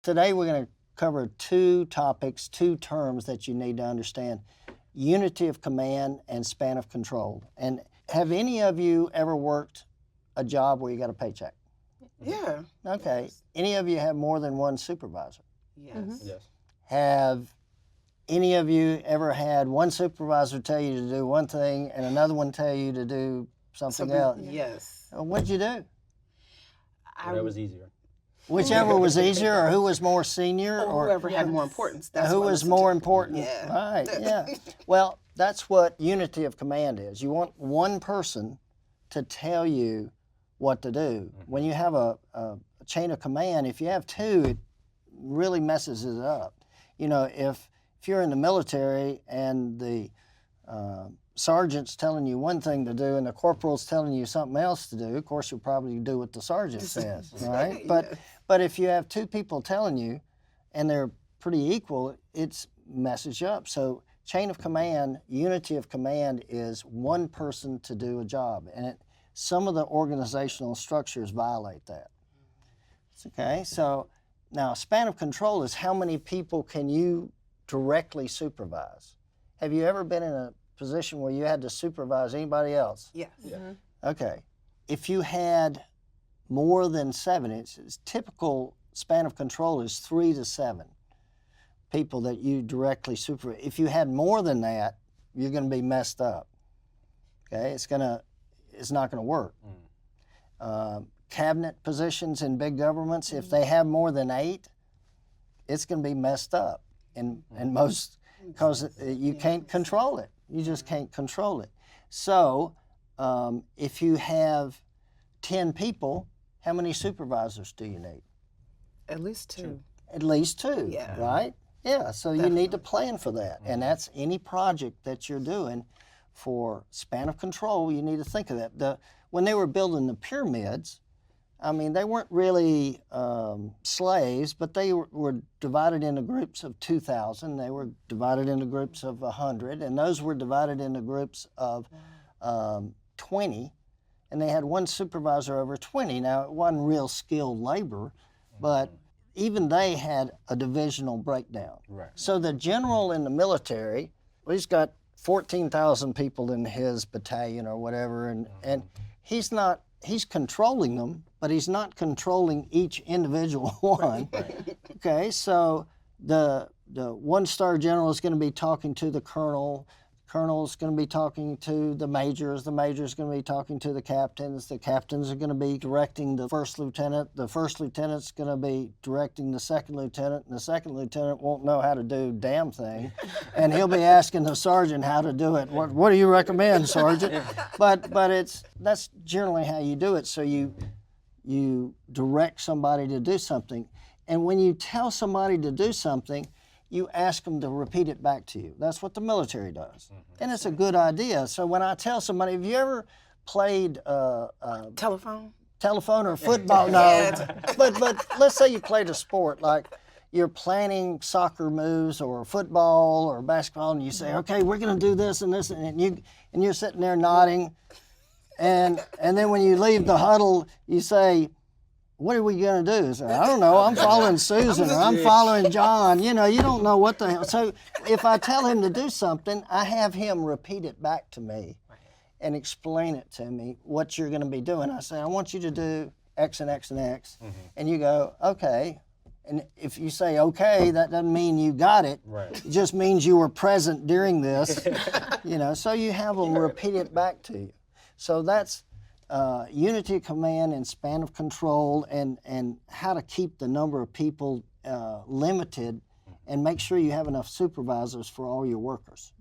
Today we're going to cover two topics, two terms that you need to understand. Unity of command and span of control. And have any of you ever worked a job where you got a paycheck? Yeah. Okay. Yes. Any of you have more than one supervisor? Yes. Mm-hmm. Yes. Have any of you ever had one supervisor tell you to do one thing and another one tell you to do something else? Yes. What'd you do? That was easier. Whichever was easier, or who was more senior, Or whoever had more importance. That's who what I was listened more to. important. Yeah. Right, yeah. Well, that's what unity of command is. You want one person to tell you what to do. When you have a chain of command, if you have two, it really messes it up. You know, if you're in the military and the sergeant's telling you one thing to do and the corporal's telling you something else to do, of course you'll probably do what the sergeant says, right? But if you have two people telling you and they're pretty equal, it messes you up. So chain of command, unity of command is one person to do a job, and some of the organizational structures violate that. Okay, so now span of control is how many people can you directly supervise. Have you ever been in a position where you had to supervise anybody else? Yes. Yeah. Okay. If you had more than 7, it's typical span of control is 3 to 7 people that you directly supervise. If you had more than that, you're going to be messed up. Okay, it's not going to work. Cabinet positions in big governments, if they have more than 8, it's going to be messed up. And most, because you can't control it. You just can't control it. So if you have 10 people, how many supervisors do you need? At least 2. At least 2, Yeah. right? Yeah, so you need to plan for that. And that's any project that you're doing for span of control, you need to think of that. When they were building the pyramids, I mean, they weren't really slaves, but they were divided into groups of 2,000. They were divided into groups of 100, and those were divided into groups of 20, and they had one supervisor over 20. Now, it wasn't real skilled labor, but even they had a divisional breakdown. Right. So the general in the military, well, he's got 14,000 people in his battalion or whatever, and he's controlling them, but he's not controlling each individual one. Okay, so the 1-star general is going to be talking to the colonel is going to be talking to the majors is going to be talking to the captains are going to be directing the first lieutenant lieutenant's going to be directing the second lieutenant, and the second lieutenant won't know how to do damn thing, and he'll be asking the sergeant how to do it. What do you recommend, sergeant? But that's generally how you do it. So you direct somebody to do something, and when you tell somebody to do something, you ask them to repeat it back to you. That's what the military does. And it's a good idea. So when I tell somebody, have you ever played Telephone or football? No. But let's say you played a sport, like you're planning soccer moves or football or basketball, and you say, okay, we're going to do this and this, and you're sitting there nodding. And then when you leave the huddle, you say, what are we going to do? So, I don't know. I'm following Susan or I'm following John. You know, you don't know what the hell. So if I tell him to do something, I have him repeat it back to me and explain it to me what you're going to be doing. I say, I want you to do X and X and X. And you go, okay. And if you say okay, that doesn't mean you got it. Right. It just means you were present during this. You know, so you have them repeat it back to you. So that's unity of command and span of control, and how to keep the number of people limited and make sure you have enough supervisors for all your workers.